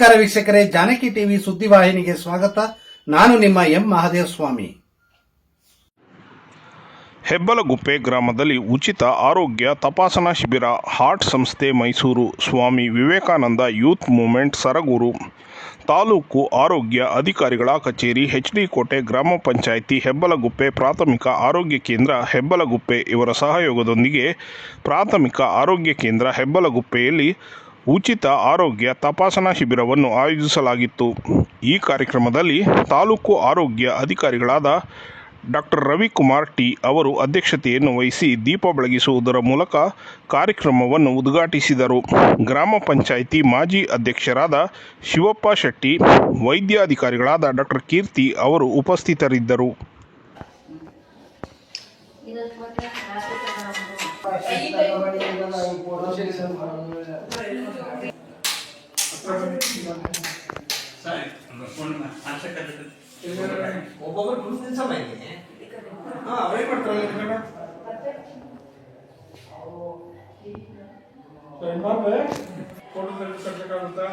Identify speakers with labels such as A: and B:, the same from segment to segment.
A: ನಮಸ್ಕಾರ ವೀಕ್ಷಕರೇ, ಜಾನಕಿ ಟಿವಿ ಸುದ್ದಿವಾಹಿನಿಗೆ ಸ್ವಾಗತ. ನಾನು ನಿಮ್ಮ ಎಂ ಮಹದೇವಸ್ವಾಮಿ.
B: ಹೆಬ್ಬಲಗುಪ್ಪೆ ಗ್ರಾಮದಲ್ಲಿ ಉಚಿತ ಆರೋಗ್ಯ ತಪಾಸಣಾ ಶಿಬಿರ. ಹಾರ್ಟ್ ಸಂಸ್ಥೆ ಮೈಸೂರು, ಸ್ವಾಮಿ ವಿವೇಕಾನಂದ ಯೂತ್ ಮೂವ್ಮೆಂಟ್ ಸರಗೂರು, ತಾಲೂಕು ಆರೋಗ್ಯ ಅಧಿಕಾರಿಗಳ ಕಚೇರಿ, ಎಚ್.ಡಿ. ಕೋಟೆ, ಗ್ರಾಮ ಪಂಚಾಯಿತಿ ಹೆಬ್ಬಲಗುಪ್ಪೆ, ಪ್ರಾಥಮಿಕ ಆರೋಗ್ಯ ಕೇಂದ್ರ ಹೆಬ್ಬಲಗುಪ್ಪೆ ಇವರ ಸಹಯೋಗದೊಂದಿಗೆ ಪ್ರಾಥಮಿಕ ಆರೋಗ್ಯ ಕೇಂದ್ರ ಹೆಬ್ಬಲಗುಪ್ಪೆಯಲ್ಲಿ ಉಚಿತ ಆರೋಗ್ಯ ತಪಾಸಣಾ ಶಿಬಿರವನ್ನು ಆಯೋಜಿಸಲಾಗಿತ್ತು. ಈ ಕಾರ್ಯಕ್ರಮದಲ್ಲಿ ತಾಲೂಕು ಆರೋಗ್ಯ ಅಧಿಕಾರಿಗಳಾದ ಡಾಕ್ಟರ್ ರವಿಕುಮಾರ್ ಟಿ ಅವರು ಅಧ್ಯಕ್ಷತೆಯನ್ನು ವಹಿಸಿ ದೀಪ ಬೆಳಗಿಸುವುದರ ಮೂಲಕ ಕಾರ್ಯಕ್ರಮವನ್ನು ಉದ್ಘಾಟಿಸಿದರು. ಗ್ರಾಮ ಪಂಚಾಯಿತಿ ಮಾಜಿ ಅಧ್ಯಕ್ಷರಾದ ಶಿವಪ್ಪ ಶೆಟ್ಟಿ, ವೈದ್ಯಾಧಿಕಾರಿಗಳಾದ ಡಾಕ್ಟರ್ ಕೀರ್ತಿ ಅವರು ಉಪಸ್ಥಿತರಿದ್ದರು.
C: ಒಬ್ಬೊಬ್ಬರು ಗುರುತಿನ ಸಮಯ ಅವರೇ ಮಾಡ್ತಾರೆ. ಫೋಟೋ ತೆಗೆದುಕೊಳ್ಬೇಕಾಗುತ್ತಾ?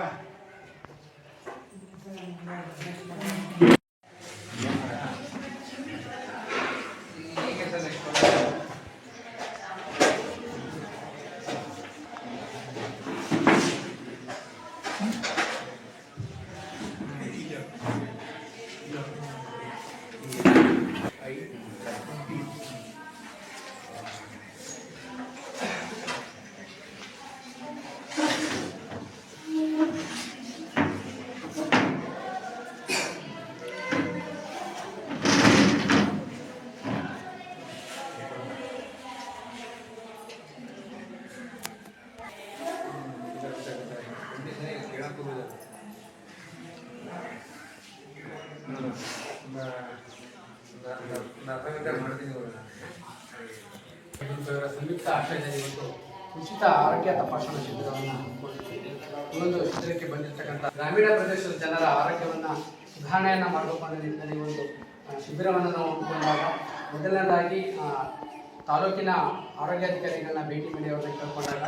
D: ಸಂಯುಕ್ತ ಆಶ್ರಯದಲ್ಲಿ ಇವತ್ತು ಉಚಿತ ಆರೋಗ್ಯ ತಪಾಸಣಾ ಶಿಬಿರವನ್ನು ಹಮ್ಮಿಕೊಂಡಿದ್ದೇವೆ. ಈ ಒಂದು ಶಿಬಿರಕ್ಕೆ ಬಂದಿರತಕ್ಕಂಥ ಗ್ರಾಮೀಣ ಪ್ರದೇಶದ ಜನರ ಆರೋಗ್ಯವನ್ನು ಸುಧಾರಣೆಯನ್ನು ಮಾಡಬೇಕು ಅನ್ನೋ ನಿಟ್ಟಿನಲ್ಲಿ ಒಂದು ಶಿಬಿರವನ್ನು ನಾವು ಹಮ್ಮಿಕೊಂಡಾಗ ಮೊದಲನೇದಾಗಿ ತಾಲೂಕಿನ ಆರೋಗ್ಯಾಧಿಕಾರಿಗಳನ್ನ ಭೇಟಿ ಮಾಡಿ ಅವರನ್ನು ಕೇಳ್ಕೊಂಡಾಗ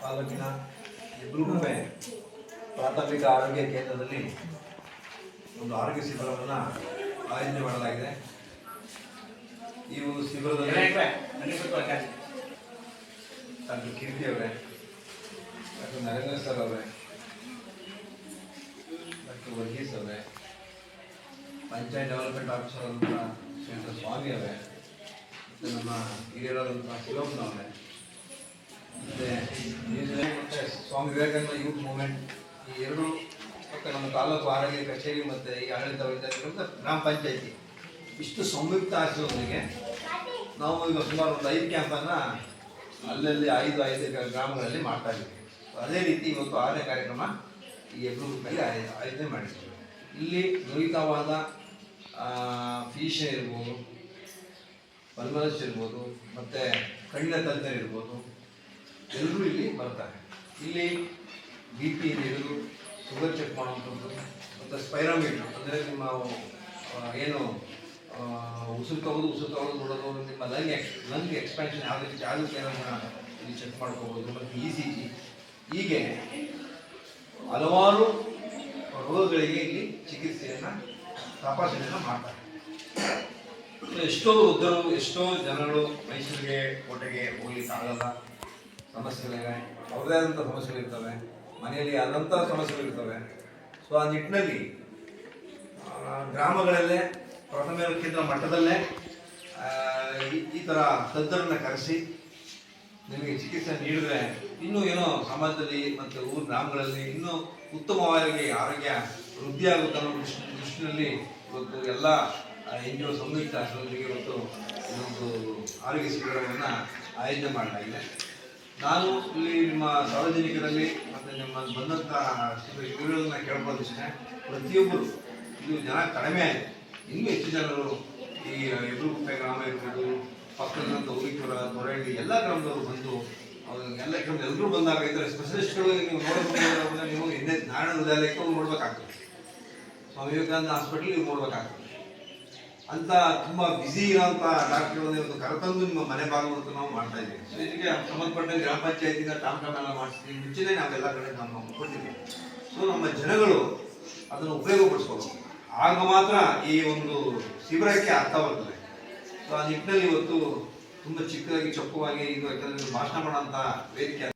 C: ತಾಲೂಕಿನ ಹೆಬ್ಬಲಗುಪ್ಪೆ ಪ್ರಾಥಮಿಕ ಆರೋಗ್ಯ ಕೇಂದ್ರದಲ್ಲಿ ಒಂದು ಆರೋಗ್ಯ ಶಿಬಿರವನ್ನು ಆಯೋಜನೆ ಮಾಡಲಾಗಿದೆ. ಈ ಒಂದು ಶಿಬಿರದಲ್ಲಿ ಡಾಕ್ಟರ್ ಕೀರ್ತಿ ಅವರೇ, ಡಾಕ್ಟರ್ ನರೇಂದ್ರ ಸರ್ ಅವರೇ, ಡಾಕ್ಟರ್ ವರ್ಗೀಸ್ ಅವರೇ, ಪಂಚಾಯತ್ ಡೆವಲಪ್ಮೆಂಟ್ ಆಫೀಸರ್ ಆದಂಥ ಶ್ರೀಯುತ ಸ್ವಾಮಿ ಅವರೇ, ಮತ್ತು ನಮ್ಮ ಹಿರಿಯರಾದಂಥ ಶಿವಪ್ಪನವರೇ, ಮತ್ತು ಸ್ವಾಮಿ ವಿವೇಕಾನಂದ ಯೂತ್ ಮೂವ್ಮೆಂಟ್ ಈ ಎರಡು, ಮತ್ತು ನಮ್ಮ ತಾಲೂಕು ಆರೋಗ್ಯ ಕಚೇರಿ ಮತ್ತು ಈ ಆಡಳಿತ ವೈದ್ಯಾಧಿಕಾರಿ ಮತ್ತು ಗ್ರಾಮ ಪಂಚಾಯಿತಿ ಇಷ್ಟು ಸಂಯುಕ್ತ ಆಶ್ರಯದೊಂದಿಗೆ ನಾವು ಈಗ ಸುಮಾರು ಒಂದು 5 ಕ್ಯಾಂಪನ್ನು ಅಲ್ಲಲ್ಲಿ 5 ಗ್ರಾಮಗಳಲ್ಲಿ ಮಾಡ್ತಾ ಇದ್ದೀವಿ. ಅದೇ ರೀತಿ ಇವತ್ತು 6ನೇ ಕಾರ್ಯಕ್ರಮ ಈ ಹೆಬ್ಬಲಗುಪ್ಪೆಯಲ್ಲಿ ಆಯೋಜನೆ ಮಾಡಿದ್ದೀವಿ. ಇಲ್ಲಿ ನುರಿತವಾದ ಫಿಸಿಷಿಯನ್ ಇರ್ಬೋದು, ಪಲ್ಮನಾಲಜಿಸ್ಟ್ ಇರ್ಬೋದು, ಮತ್ತು ಕಣ್ಣಿನ ತಜ್ಞರಿರ್ಬೋದು, ಎಲ್ಲರೂ ಇಲ್ಲಿ ಬರ್ತಾರೆ. ಇಲ್ಲಿ BP ಹಿಡಿದು ಶುಗರ್ ಚೆಕ್ ಮಾಡುವಂಥದ್ದು ಮತ್ತು ಸ್ಪೈರೋಮೀಟ್ರ್ ಅಂದರೆ ನಿಮ್ಮ ಏನು ಉಸಿರು ತಗೊಳ್ಳೋದು ನೋಡೋದು, ನಿಮ್ಮ ಲಂಗ್ ಎಕ್ಸ್ಪ್ಯಾನ್ಷನ್ ಯಾವ ರೀತಿ ಆಗುತ್ತೆ ಅನ್ನೋದನ್ನು ಇಲ್ಲಿ ಚೆಕ್ ಮಾಡ್ಕೋಬೋದು. ಮತ್ತು ECG ಹೀಗೆ ಹಲವಾರು ರೋಗಗಳಿಗೆ ಇಲ್ಲಿ ಚಿಕಿತ್ಸೆಯನ್ನು ತಪಾಸಣೆಯನ್ನು ಮಾಡ್ತಾರೆ. ಎಷ್ಟೋ ವೃದ್ಧರು, ಎಷ್ಟೋ ಜನಗಳು ಮೈಸೂರಿಗೆ, ಕೋಟೆಗೆ ಹೋಗ್ಲಿಕ್ಕೆ ಆಗಲ್ಲ, ಸಮಸ್ಯೆಗಳಿವೆ, ಅವ್ರದೇ ಆದಂಥ ಸಮಸ್ಯೆಗಳಿರ್ತವೆ, ಮನೆಯಲ್ಲಿ ಆದಂಥ ಸಮಸ್ಯೆಗಳಿರ್ತವೆ. ಸೊ ಆ ನಿಟ್ಟಿನಲ್ಲಿ ಗ್ರಾಮಗಳಲ್ಲೇ ಪ್ರಥಮ ಕೇಂದ್ರ ಮಟ್ಟದಲ್ಲೇ ಈ ಥರ ತಜ್ಞರನ್ನು ಕರೆಸಿ ನಿಮಗೆ ಚಿಕಿತ್ಸೆ ನೀಡಿದ್ರೆ ಇನ್ನೂ ಏನೋ ಸಮಾಜದಲ್ಲಿ ಮತ್ತು ಗ್ರಾಮಗಳಲ್ಲಿ ಇನ್ನೂ ಉತ್ತಮವಾಗಿ ಆರೋಗ್ಯ ವೃದ್ಧಿಯಾಗುತ್ತೆ ಅನ್ನೋ ದೃಷ್ಟಿನಲ್ಲಿ ಇವತ್ತು ಎಲ್ಲ NGO ಸಂಯುಕ್ತ ಆಶ್ರಯದೊಂದಿಗೆ ಇವತ್ತು ಇದೊಂದು ಆರೋಗ್ಯ ಶಿಬಿರವನ್ನು ಆಯೋಜನೆ ಮಾಡಲಾಗಿದೆ. ನಾನು ಇಲ್ಲಿ ನಿಮ್ಮ ಸಾರ್ವಜನಿಕರಲ್ಲಿ ಮತ್ತು ನಿಮ್ಮ ಬಂದಂಥ ಶಿಬಿರಗಳನ್ನ ಕೇಳ್ಬೋದಿಷ್ಟೇ, ಪ್ರತಿಯೊಬ್ಬರು ಇದು ಜನ ಕಡಿಮೆ ಆಯಿತು. ಇನ್ನೂ ಹೆಚ್ಚು ಜನರು ಈ ಯಬ್ರುಗುಪ್ಪೆ ಗ್ರಾಮ ಇರ್ಬೋದು, ಪಕ್ಕದಂತ ಉರಿಪುರ, ತೊರಳ್ಳಿ ಎಲ್ಲ ಗ್ರಾಮದವರು ಬಂದು ಎಲ್ಲ ಎಲ್ಲರೂ ಬಂದಾಗ ಇದರ ಸ್ಪೆಷಲಿಸ್ಟ್ಗಳು ನೀವು ನೋಡಬೇಕು. ನೀವು ಹಿಂದೆ ನಾರಾಯಣ ಹೃದಯಾಲಯಕ್ಕೆ ಹೋಗಿ ನೋಡ್ಬೇಕಾಗ್ತದೆ, ಸ್ವಾಮಿ ವಿವೇಕಾನಂದ ಹಾಸ್ಪಿಟಲ್ ನೀವು ನೋಡ್ಬೇಕಾಗ್ತದೆ. ಅಂತ ತುಂಬ ಬ್ಯುಸಿ ಇರೋಂಥ ಡಾಕ್ಟರ್ಗಳನ್ನ ಇವತ್ತು ಕರೆತಂದು ನಿಮ್ಮ ಮನೆ ಬಾಗಿಲು ನಾವು ಮಾಡ್ತಾ ಇದ್ದೀವಿ. ಸೊ ಇದಕ್ಕೆ ಸಂಬಂಧಪಟ್ಟ ಗ್ರಾಮ ಪಂಚಾಯತಿನ ಟಾಮ್ ಎಲ್ಲ ಮಾಡಿಸ್ತೀವಿ. ಮುಂಚೆನೇ ನಾವೆಲ್ಲ ಕಡೆ ನಾವು ಕೊಟ್ಟಿದ್ದೀವಿ. ಸೊ ನಮ್ಮ ಜನಗಳು ಅದನ್ನು ಉಪಯೋಗಪಡಿಸ್ಕೋಬೇಕು. ಆಗ ಮಾತ್ರ ಈ ಒಂದು ಶಿಬಿರಕ್ಕೆ ಅರ್ಥ ಬರ್ತದೆ. ಸೊ ಆ ನಿಟ್ಟಿನಲ್ಲಿ ಇವತ್ತು ತುಂಬ ಚಿಕ್ಕದಾಗಿ ಚೊಕ್ಕವಾಗಿ ಇದು ಯಾಕಂದರೆ ಭಾಷಣ ಮಾಡೋಂಥ ವೇದಿಕೆ